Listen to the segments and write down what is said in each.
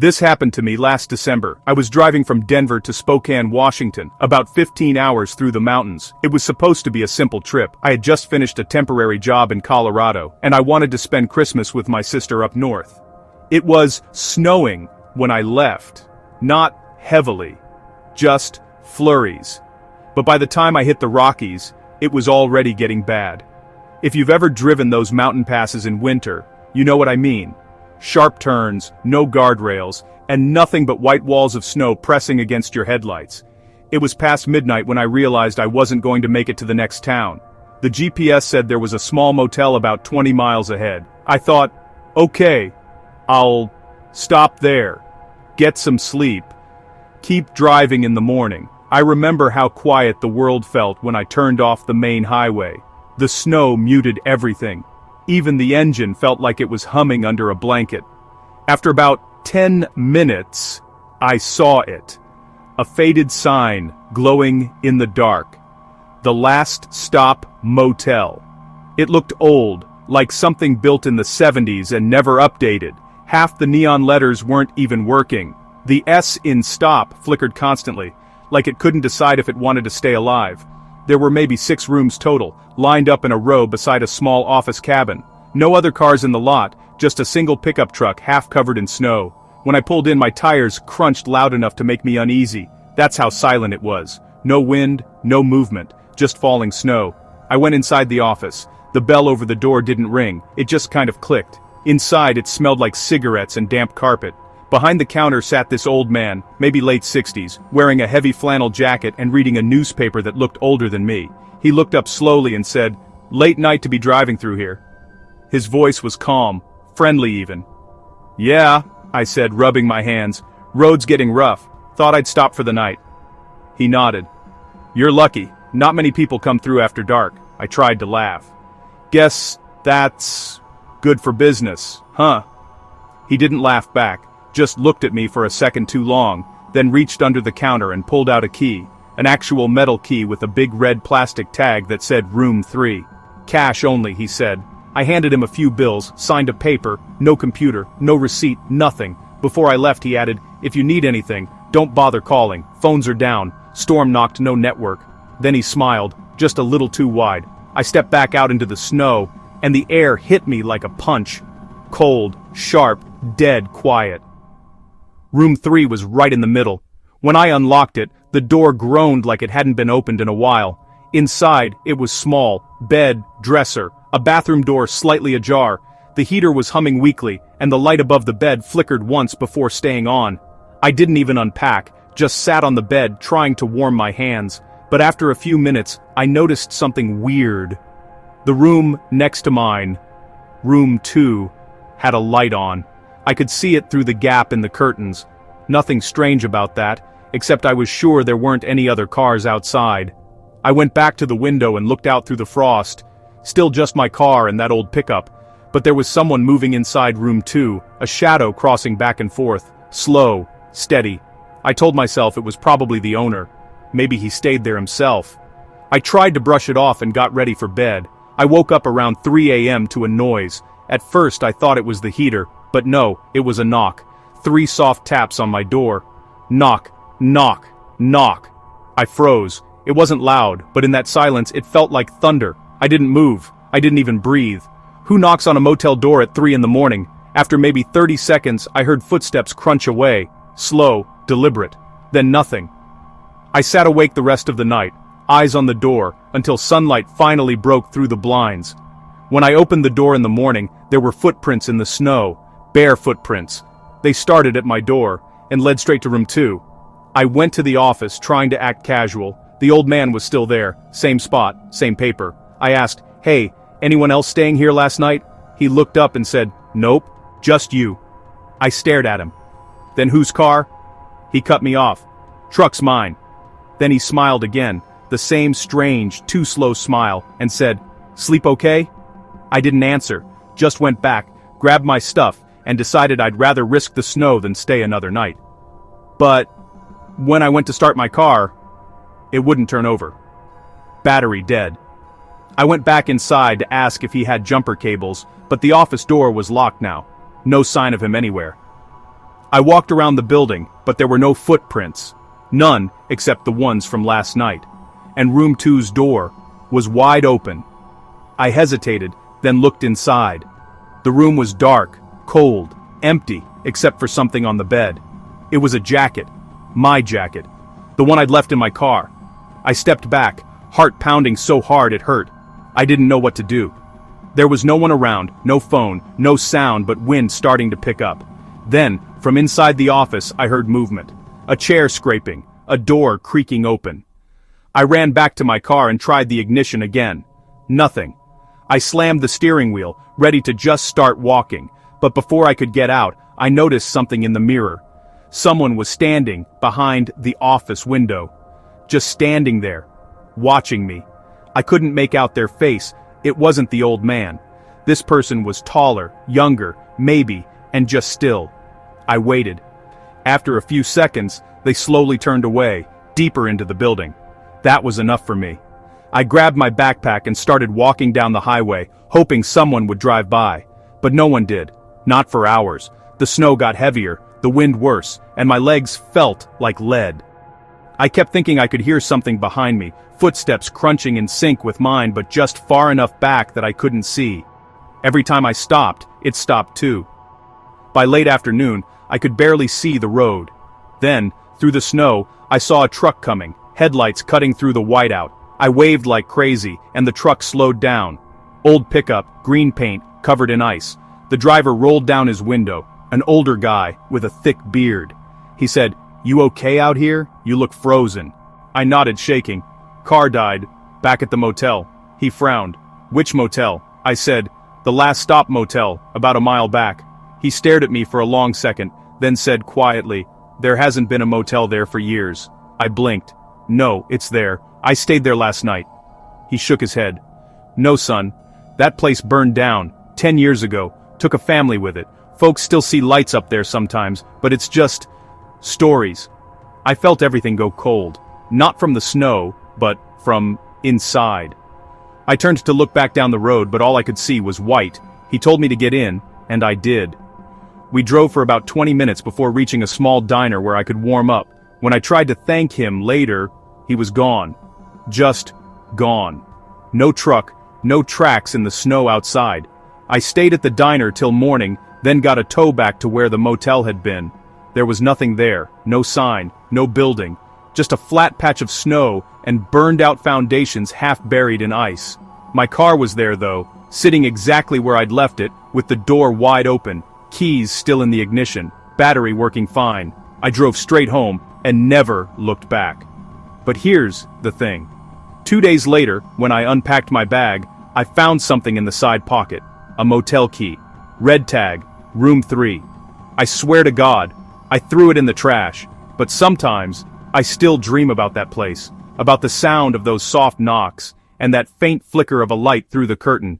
This happened to me last December. I was driving from Denver to Spokane, Washington, about 15 hours through the mountains. It was supposed to be a simple trip. I had just finished a temporary job in Colorado, and I wanted to spend Christmas with my sister up north. It was snowing when I left. Not heavily. Just flurries. But by the time I hit the Rockies, it was already getting bad. If you've ever driven those mountain passes in winter, you know what I mean. Sharp turns, no guardrails, and nothing but white walls of snow pressing against your headlights. It was past midnight when I realized I wasn't going to make it to the next town. The GPS said there was a small motel about 20 miles ahead. I thought, okay, I'll stop there, get some sleep, keep driving in the morning. I remember how quiet the world felt when I turned off the main highway. The snow muted everything. Even the engine felt like it was humming under a blanket. After about 10 minutes, I saw it. A faded sign glowing in the dark. The Last Stop Motel. It looked old, like something built in the 70s and never updated. Half the neon letters weren't even working. The S in stop flickered constantly, like it couldn't decide if it wanted to stay alive. There were maybe 6 rooms total, lined up in a row beside a small office cabin. No other cars in the lot, just a single pickup truck half covered in snow. When I pulled in, my tires crunched loud enough to make me uneasy. That's how silent it was. No wind, no movement, just falling snow. I went inside the office. The bell over the door didn't ring, it just kind of clicked. Inside it smelled like cigarettes and damp carpet. Behind the counter sat this old man, maybe late 60s, wearing a heavy flannel jacket and reading a newspaper that looked older than me. He looked up slowly and said, "Late night to be driving through here." His voice was calm, friendly even. "Yeah," I said, rubbing my hands. "Road's getting rough. Thought I'd stop for the night." He nodded. "You're lucky. Not many people come through after dark." I tried to laugh. "Guess that's good for business, huh?" He didn't laugh back, just looked at me for a second too long, then reached under the counter and pulled out a key, an actual metal key with a big red plastic tag that said Room 3. "Cash only," he said. I handed him a few bills, signed a paper, no computer, no receipt, nothing. Before I left he added, "If you need anything, don't bother calling, phones are down, storm knocked, no network." Then he smiled, just a little too wide. I stepped back out into the snow, and the air hit me like a punch. Cold, sharp, dead quiet. Room 3 was right in the middle. When I unlocked it, the door groaned like it hadn't been opened in a while. Inside, it was small, bed, dresser, a bathroom door slightly ajar. The heater was humming weakly, and the light above the bed flickered once before staying on. I didn't even unpack, just sat on the bed trying to warm my hands. But after a few minutes, I noticed something weird. The room next to mine, Room 2, had a light on. I could see it through the gap in the curtains. Nothing strange about that, except I was sure there weren't any other cars outside. I went back to the window and looked out through the frost. Still just my car and that old pickup. But there was someone moving inside Room 2, a shadow crossing back and forth, slow, steady. I told myself it was probably the owner. Maybe he stayed there himself. I tried to brush it off and got ready for bed. I woke up around 3 a.m. to a noise. At first I thought it was the heater, but no, it was a knock. 3 soft taps on my door. Knock, knock, knock. I froze. It wasn't loud, but in that silence it felt like thunder. I didn't move. I didn't even breathe. Who knocks on a motel door at 3 in the morning? After maybe 30 seconds, I heard footsteps crunch away. Slow, deliberate. Then nothing. I sat awake the rest of the night, eyes on the door, until sunlight finally broke through the blinds. When I opened the door in the morning, there were footprints in the snow. Bare footprints. They started at my door, and led straight to Room 2. I went to the office, trying to act casual. The old man was still there, same spot, same paper. I asked, "Hey, anyone else staying here last night?" He looked up and said, "Nope, just you." I stared at him. "Then whose car?" He cut me off. "Truck's mine." Then he smiled again, the same strange, too slow smile, and said, "Sleep okay?" I didn't answer, just went back, grabbed my stuff, and decided I'd rather risk the snow than stay another night. But when I went to start my car, it wouldn't turn over. Battery dead. I went back inside to ask if he had jumper cables, but the office door was locked now. No sign of him anywhere. I walked around the building, but there were no footprints. None except the ones from last night. And room 2's door was wide open. I hesitated, then looked inside. The room was dark, cold, empty, except for something on the bed. It was a jacket. My jacket. The one I'd left in my car. I stepped back, heart pounding so hard it hurt. I didn't know what to do. There was no one around, no phone, no sound but wind starting to pick up. Then, from inside the office, I heard movement. A chair scraping, a door creaking open. I ran back to my car and tried the ignition again. Nothing. I slammed the steering wheel, ready to just start walking, but before I could get out, I noticed something in the mirror. Someone was standing behind the office window. Just standing there, watching me. I couldn't make out their face. It wasn't the old man. This person was taller, younger, maybe, and just still. I waited. After a few seconds, they slowly turned away, deeper into the building. That was enough for me. I grabbed my backpack and started walking down the highway, hoping someone would drive by. But no one did. Not for hours. The snow got heavier, the wind worse, and my legs felt like lead. I kept thinking I could hear something behind me, footsteps crunching in sync with mine but just far enough back that I couldn't see. Every time I stopped, it stopped too. By late afternoon, I could barely see the road. Then, through the snow, I saw a truck coming, headlights cutting through the whiteout. I waved like crazy, and the truck slowed down. Old pickup, green paint, covered in ice. The driver rolled down his window, an older guy with a thick beard. He said, "You okay out here? You look frozen." I nodded, shaking. "Car died. Back at the motel." He frowned. "Which motel?" I said, "The last stop motel, about a mile back." He stared at me for a long second, then said quietly, "There hasn't been a motel there for years." I blinked. "No, it's there. I stayed there last night." He shook his head. "No, son. That place burned down, 10 years ago, took a family with it. Folks still see lights up there sometimes, but it's just stories." I felt everything go cold. Not from the snow, but from inside. I turned to look back down the road, but all I could see was white. He told me to get in, and I did. We drove for about 20 minutes before reaching a small diner where I could warm up. When I tried to thank him later, he was gone. Just gone. No truck, no tracks in the snow outside. I stayed at the diner till morning, then got a tow back to where the motel had been. There was nothing there, no sign, no building, just a flat patch of snow and burned-out foundations half buried in ice. My car was there though, sitting exactly where I'd left it, with the door wide open, keys still in the ignition, battery working fine. I drove straight home and never looked back. But here's the thing. 2 days later, when I unpacked my bag, I found something in the side pocket. A motel key. Red tag, room 3. I swear to God, I threw it in the trash. But sometimes, I still dream about that place. About the sound of those soft knocks, and that faint flicker of a light through the curtain.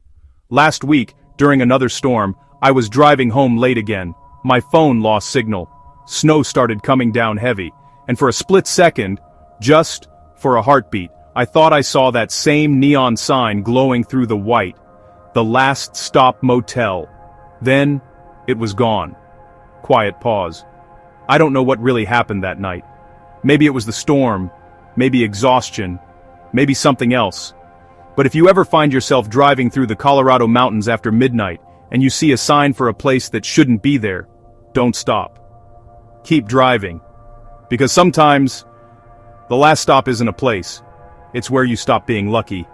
Last week, during another storm, I was driving home late again. My phone lost signal. Snow started coming down heavy. And for a split second, just for a heartbeat, I thought I saw that same neon sign glowing through the white. The last stop motel. Then, it was gone. Quiet pause. I don't know what really happened that night. Maybe it was the storm, maybe exhaustion, maybe something else. But if you ever find yourself driving through the Colorado mountains after midnight, and you see a sign for a place that shouldn't be there, don't stop. Keep driving. Because sometimes, the last stop isn't a place. It's where you stop being lucky.